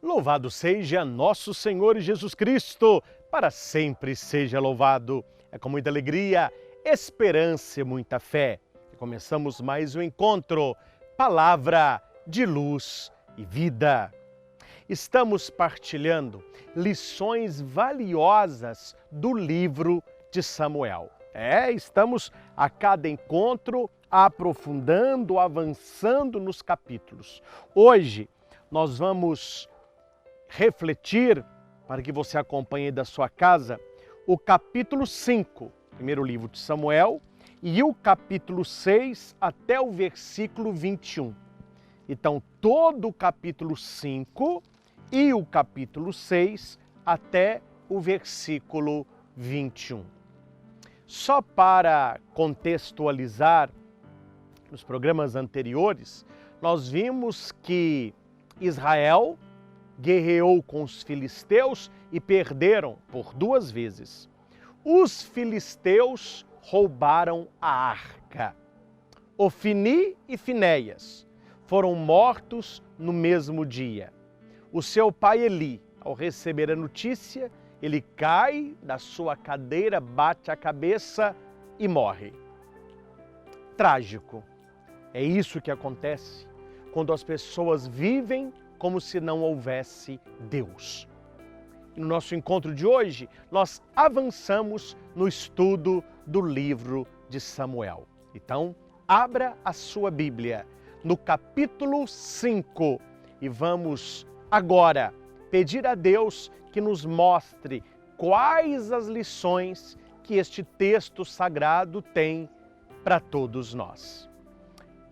Louvado seja nosso Senhor Jesus Cristo, para sempre seja louvado. É com muita alegria, esperança e muita fé que começamos mais um encontro, palavra de luz e vida. Estamos partilhando lições valiosas do livro de Samuel. Estamos a cada encontro aprofundando, avançando nos capítulos. Hoje nós vamos refletir, para que você acompanhe da sua casa, o capítulo 5, primeiro livro de Samuel, e o capítulo 6 até o versículo 21. Então, todo o capítulo 5 e o capítulo 6 até o versículo 21. Só para contextualizar, nos programas anteriores, nós vimos que Israel guerreou com os filisteus e perderam por 2 vezes. Os filisteus roubaram a arca. Ofni e Finéias foram mortos no mesmo dia. O seu pai Eli, ao receber a notícia, ele cai da sua cadeira, bate a cabeça e morre. Trágico. É isso que acontece quando as pessoas vivem como se não houvesse Deus. No nosso encontro de hoje, nós avançamos no estudo do livro de Samuel. Então, abra a sua Bíblia no capítulo 5 e vamos agora pedir a Deus que nos mostre quais as lições que este texto sagrado tem para todos nós.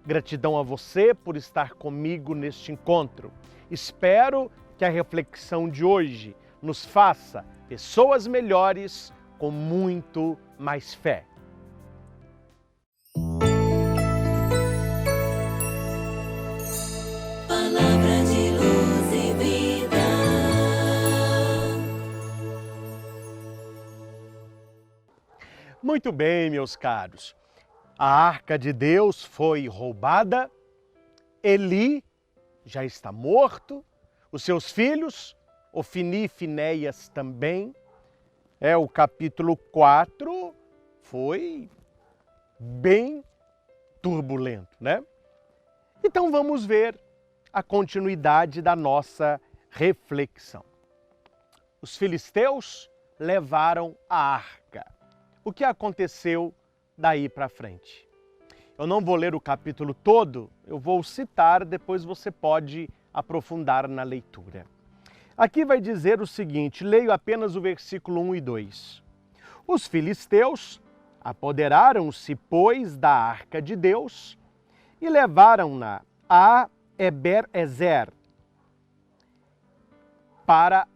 Gratidão a você por estar comigo neste encontro. Espero que a reflexão de hoje nos faça pessoas melhores com muito mais fé. Palavra de luz e vida. Muito bem, meus caros. A arca de Deus foi roubada, Eli já está morto, os seus filhos, Ofni e Finéias também. O capítulo 4 foi bem turbulento, né? Então vamos ver a continuidade da nossa reflexão. Os filisteus levaram a arca. O que aconteceu daí para frente? Eu não vou ler o capítulo todo, eu vou citar, depois você pode aprofundar na leitura. Aqui vai dizer o seguinte, leio apenas o versículo 1 e 2. Os filisteus apoderaram-se, pois, da arca de Deus e levaram-na a Eber-Ezer para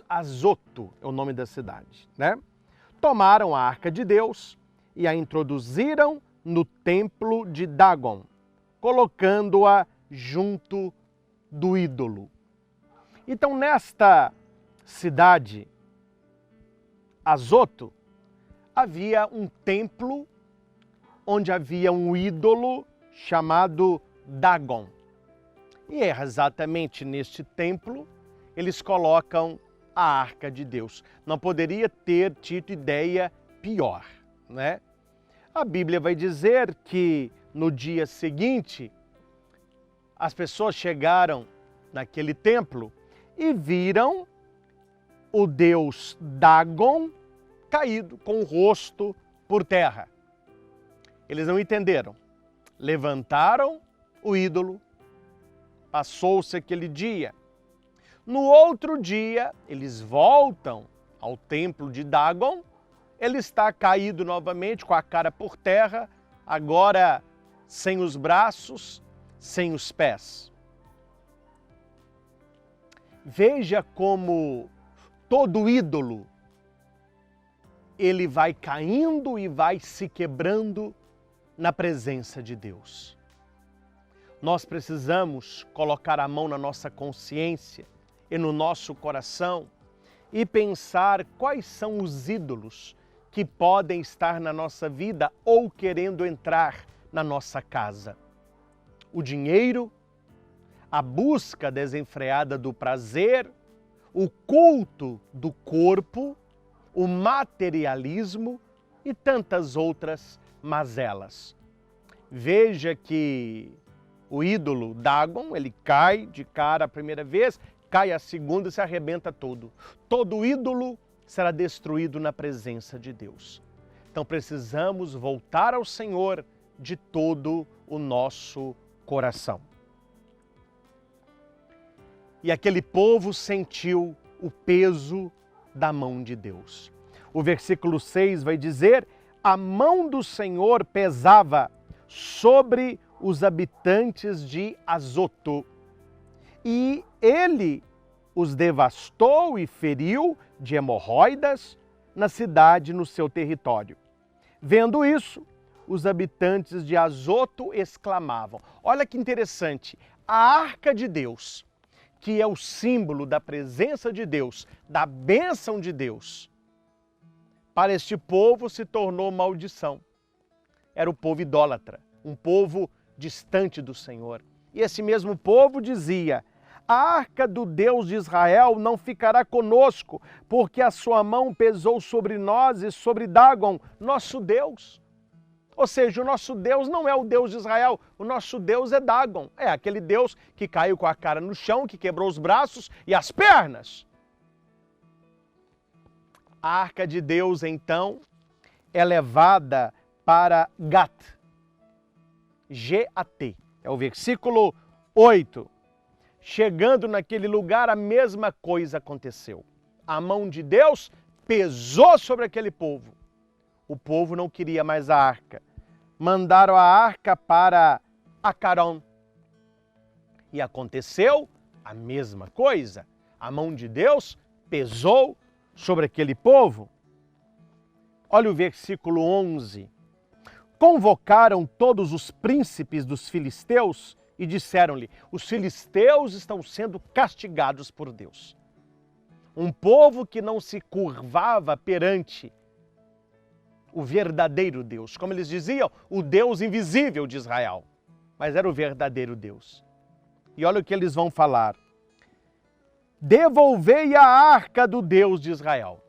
Azoto, é o nome da cidade, né? Tomaram a arca de Deus e a introduziram no templo de Dagon, colocando-a junto do ídolo. Então, nesta cidade, Azoto, havia um templo onde havia um ídolo chamado Dagon. E é exatamente neste templo eles colocam a arca de Deus. Não poderia ter tido ideia pior, né? A Bíblia vai dizer que no dia seguinte as pessoas chegaram naquele templo e viram o deus Dagon caído com o rosto por terra. Eles não entenderam. Levantaram o ídolo, passou-se aquele dia. No outro dia, eles voltam ao templo de Dagon. Ele está caído novamente, com a cara por terra, agora sem os braços, sem os pés. Veja como todo ídolo, ele vai caindo e vai se quebrando na presença de Deus. Nós precisamos colocar a mão na nossa consciência e no nosso coração e pensar quais são os ídolos que podem estar na nossa vida ou querendo entrar na nossa casa. O dinheiro, a busca desenfreada do prazer, o culto do corpo, o materialismo e tantas outras mazelas. Veja que o ídolo Dagon, ele cai de cara a primeira vez, cai a segunda e se arrebenta todo. Todo ídolo será destruído na presença de Deus. Então precisamos voltar ao Senhor de todo o nosso coração. E aquele povo sentiu o peso da mão de Deus. O versículo 6 vai dizer: a mão do Senhor pesava sobre os habitantes de Azoto, e ele os devastou e feriu de hemorroidas na cidade, no seu território. Vendo isso, os habitantes de Azoto exclamavam. Olha que interessante, a arca de Deus, que é o símbolo da presença de Deus, da bênção de Deus, para este povo se tornou maldição. Era o povo idólatra, um povo distante do Senhor. E esse mesmo povo dizia: a arca do Deus de Israel não ficará conosco, porque a sua mão pesou sobre nós e sobre Dagon, nosso Deus. Ou seja, o nosso Deus não é o Deus de Israel, o nosso Deus é Dagon. É aquele Deus que caiu com a cara no chão, que quebrou os braços e as pernas. A arca de Deus, então, é levada para Gat. G-A-T. É o versículo 8. Chegando naquele lugar, a mesma coisa aconteceu. A mão de Deus pesou sobre aquele povo. O povo não queria mais a arca. Mandaram a arca para Acaron. E aconteceu a mesma coisa. A mão de Deus pesou sobre aquele povo. Olha o versículo 11. Convocaram todos os príncipes dos filisteus e disseram-lhe: os filisteus estão sendo castigados por Deus. Um povo que não se curvava perante o verdadeiro Deus. Como eles diziam, o Deus invisível de Israel. Mas era o verdadeiro Deus. E olha o que eles vão falar. Devolvei a arca do Deus de Israel.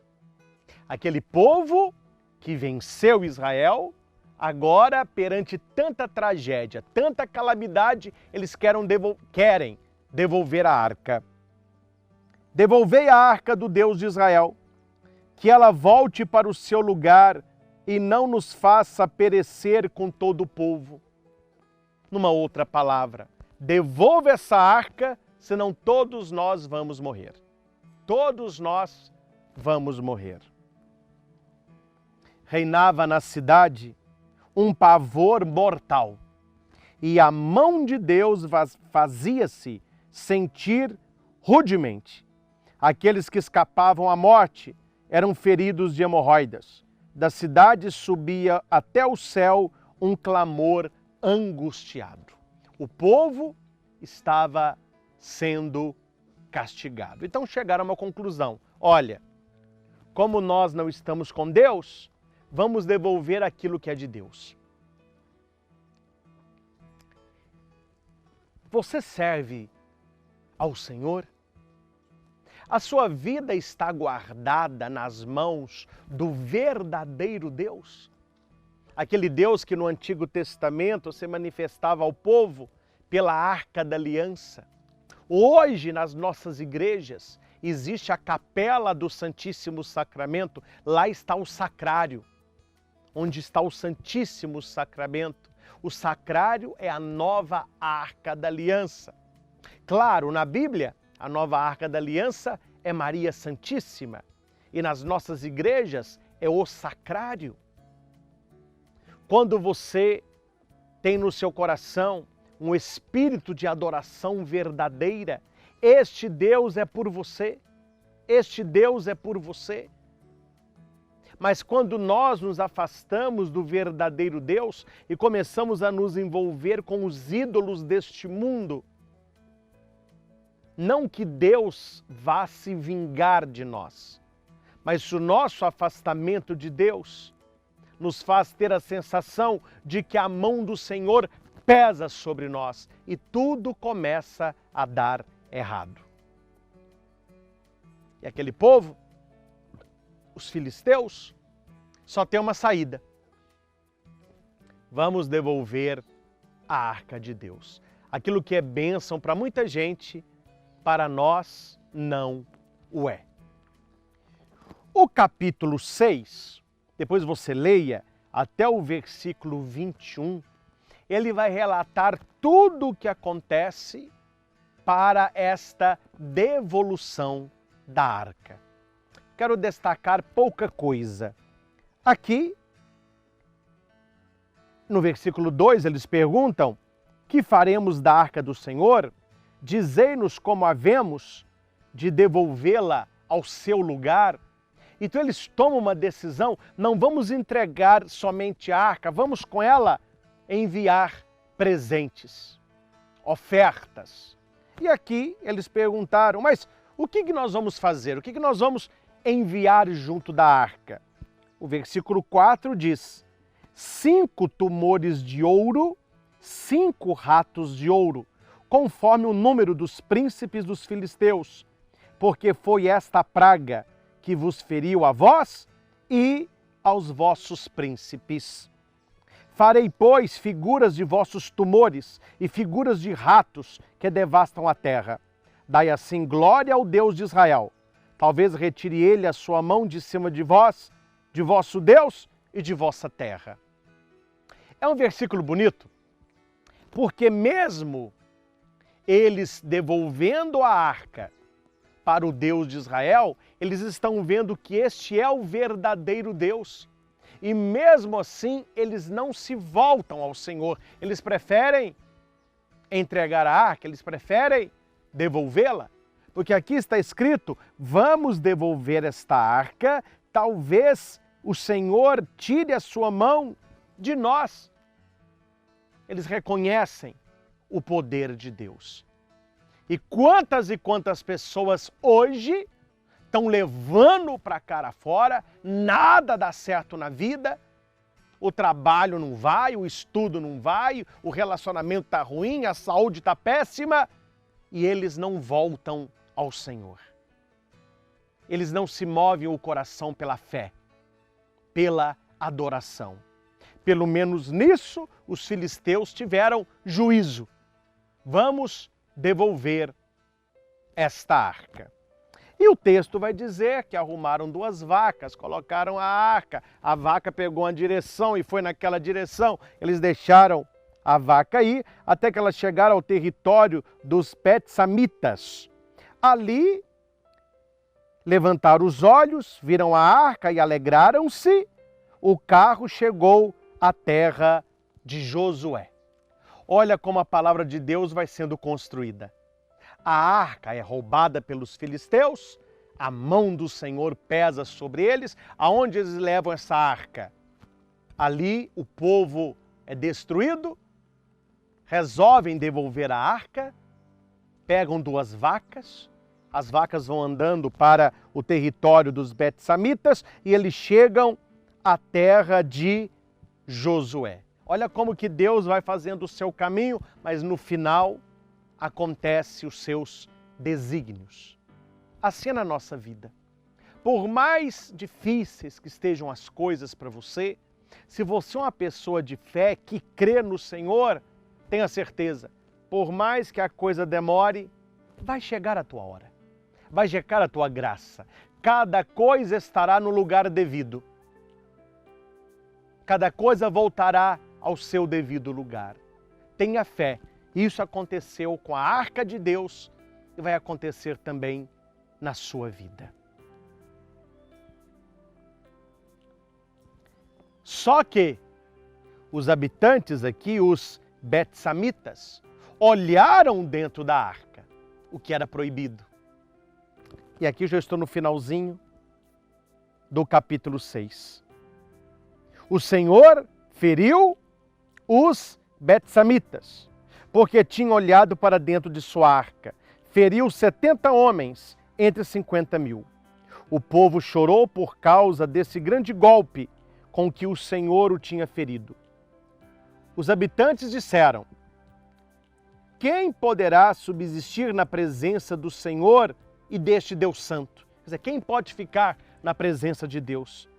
Aquele povo que venceu Israel, agora, perante tanta tragédia, tanta calamidade, eles querem devolver a arca. Devolvei a arca do Deus de Israel, que ela volte para o seu lugar e não nos faça perecer com todo o povo. Numa outra palavra, devolva essa arca, senão todos nós vamos morrer. Todos nós vamos morrer. Reinava na cidade um pavor mortal, e a mão de Deus fazia-se sentir rudemente. Aqueles que escapavam à morte eram feridos de hemorroidas. Da cidade subia até o céu um clamor angustiado. O povo estava sendo castigado. Então chegaram a uma conclusão. Olha, como nós não estamos com Deus, vamos devolver aquilo que é de Deus. Você serve ao Senhor? A sua vida está guardada nas mãos do verdadeiro Deus? Aquele Deus que no Antigo Testamento se manifestava ao povo pela Arca da Aliança. Hoje, nas nossas igrejas, existe a capela do Santíssimo Sacramento. Lá está o sacrário, onde está o Santíssimo Sacramento. O sacrário é a nova Arca da Aliança. Claro, na Bíblia, a nova Arca da Aliança é Maria Santíssima. E nas nossas igrejas é o sacrário. Quando você tem no seu coração um espírito de adoração verdadeira, este Deus é por você. Este Deus é por você. Mas quando nós nos afastamos do verdadeiro Deus e começamos a nos envolver com os ídolos deste mundo, não que Deus vá se vingar de nós, mas o nosso afastamento de Deus nos faz ter a sensação de que a mão do Senhor pesa sobre nós e tudo começa a dar errado. E aquele povo, os filisteus, só tem uma saída. Vamos devolver a arca de Deus. Aquilo que é bênção para muita gente, para nós não o é. O capítulo 6, depois você leia até o versículo 21, ele vai relatar tudo o que acontece para esta devolução da arca. Quero destacar pouca coisa. Aqui, no versículo 2, eles perguntam: que faremos da arca do Senhor? Dizei-nos como havemos de devolvê-la ao seu lugar. Então eles tomam uma decisão: não vamos entregar somente a arca, vamos com ela enviar presentes, ofertas. E aqui eles perguntaram: mas o que nós vamos fazer? O que nós vamos enviar junto da arca? O versículo 4 diz: 5 tumores de ouro, 5 ratos de ouro, conforme o número dos príncipes dos filisteus, porque foi esta praga que vos feriu a vós e aos vossos príncipes. Farei, pois, figuras de vossos tumores e figuras de ratos que devastam a terra. Dai assim glória ao Deus de Israel. Talvez retire ele a sua mão de cima de vós, de vosso Deus e de vossa terra. É um versículo bonito, porque mesmo eles devolvendo a arca para o Deus de Israel, eles estão vendo que este é o verdadeiro Deus. E mesmo assim, eles não se voltam ao Senhor. Eles preferem entregar a arca, eles preferem devolvê-la. Porque aqui está escrito: vamos devolver esta arca, talvez o Senhor tire a sua mão de nós. Eles reconhecem o poder de Deus. E quantas pessoas hoje estão levando para cara fora, nada dá certo na vida, o trabalho não vai, o estudo não vai, o relacionamento está ruim, a saúde está péssima, e eles não voltam ao Senhor. Eles não se movem o coração pela fé, pela adoração. Pelo menos nisso, os filisteus tiveram juízo. Vamos devolver esta arca. E o texto vai dizer que arrumaram 2 vacas, colocaram a arca, a vaca pegou uma direção e foi naquela direção. Eles deixaram a vaca ir até que elas chegaram ao território dos Betsamitas. Ali, levantaram os olhos, viram a arca e alegraram-se. O carro chegou à terra de Josué. Olha como a palavra de Deus vai sendo construída. A arca é roubada pelos filisteus, a mão do Senhor pesa sobre eles. Aonde eles levam essa arca? Ali o povo é destruído, resolvem devolver a arca, pegam 2 vacas, as vacas vão andando para o território dos Betsamitas e eles chegam à terra de Josué. Olha como que Deus vai fazendo o seu caminho, mas no final acontece os seus desígnios. Assim é na nossa vida. Por mais difíceis que estejam as coisas para você, se você é uma pessoa de fé que crê no Senhor, tenha certeza, por mais que a coisa demore, vai chegar a tua hora, vai chegar a tua graça. Cada coisa estará no lugar devido. Cada coisa voltará ao seu devido lugar. Tenha fé. Isso aconteceu com a arca de Deus e vai acontecer também na sua vida. Só que os habitantes aqui, os Betsamitas, olharam dentro da arca, o que era proibido. E aqui já estou no finalzinho do capítulo 6. O Senhor feriu os Betsamitas, porque tinham olhado para dentro de sua arca. Feriu 70 homens entre 50.000. O povo chorou por causa desse grande golpe com que o Senhor o tinha ferido. os habitantes disseram: quem poderá subsistir na presença do Senhor e deste Deus Santo? Quer dizer, quem pode ficar na presença de Deus?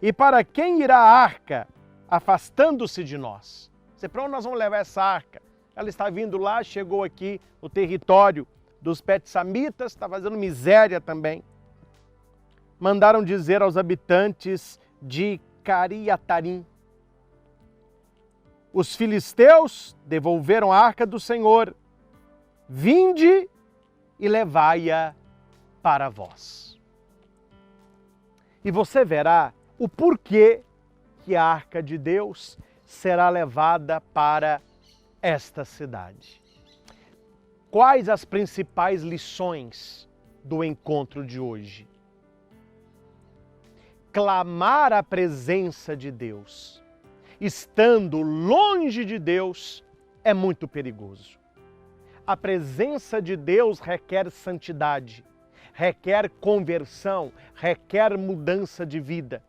E para quem irá a arca, afastando-se de nós? Quer dizer, para onde nós vamos levar essa arca? Ela está vindo lá, chegou aqui no território dos Betsamitas, está fazendo miséria também. Mandaram dizer aos habitantes de Cariatarim: os filisteus devolveram a arca do Senhor, vinde e levai-a para vós. E você verá o porquê que a arca de Deus será levada para esta cidade. Quais as principais lições do encontro de hoje? Clamar a presença de Deus, estando longe de Deus, é muito perigoso. A presença de Deus requer santidade, requer conversão, requer mudança de vida.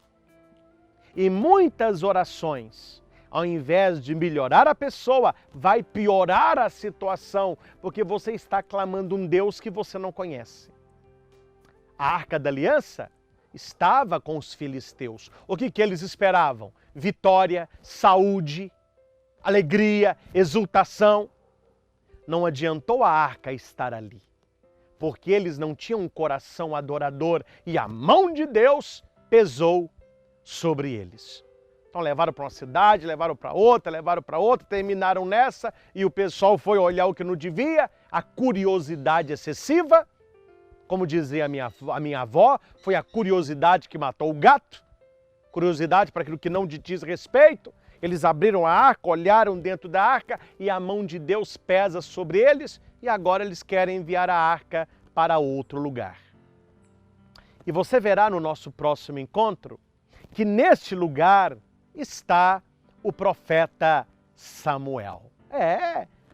E muitas orações, ao invés de melhorar a pessoa, vai piorar a situação, porque você está clamando um Deus que você não conhece. A Arca da Aliança estava com os filisteus. O que eles esperavam? Vitória, saúde, alegria, exultação. Não adiantou a arca estar ali, porque eles não tinham um coração adorador e a mão de Deus pesou sobre eles. Então levaram para uma cidade, levaram para outra, terminaram nessa e o pessoal foi olhar o que não devia, a curiosidade excessiva. Como dizia a minha avó, foi a curiosidade que matou o gato. Curiosidade para aquilo que não diz respeito. Eles abriram a arca, olharam dentro da arca e a mão de Deus pesa sobre eles e agora eles querem enviar a arca para outro lugar. E você verá no nosso próximo encontro que neste lugar está o profeta Samuel.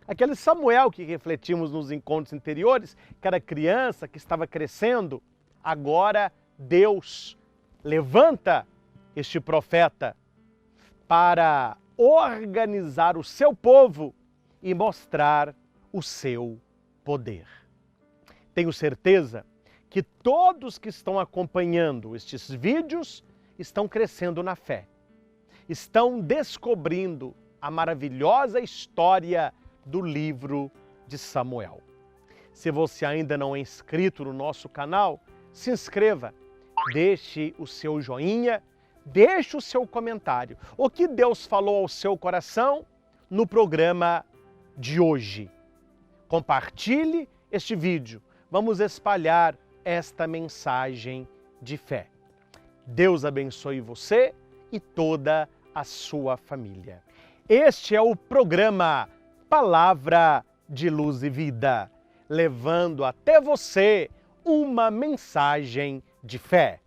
Aquele Samuel que refletimos nos encontros anteriores, que era criança, que estava crescendo. Agora Deus levanta este profeta para organizar o seu povo e mostrar o seu poder. Tenho certeza que todos que estão acompanhando estes vídeos estão crescendo na fé, estão descobrindo a maravilhosa história do livro de Samuel. Se você ainda não é inscrito no nosso canal, se inscreva, deixe o seu joinha, deixe o seu comentário. O que Deus falou ao seu coração no programa de hoje? Compartilhe este vídeo. Vamos espalhar esta mensagem de fé. Deus abençoe você e toda a sua família. Este é o programa Palavra de Luz e Vida, levando até você uma mensagem de fé.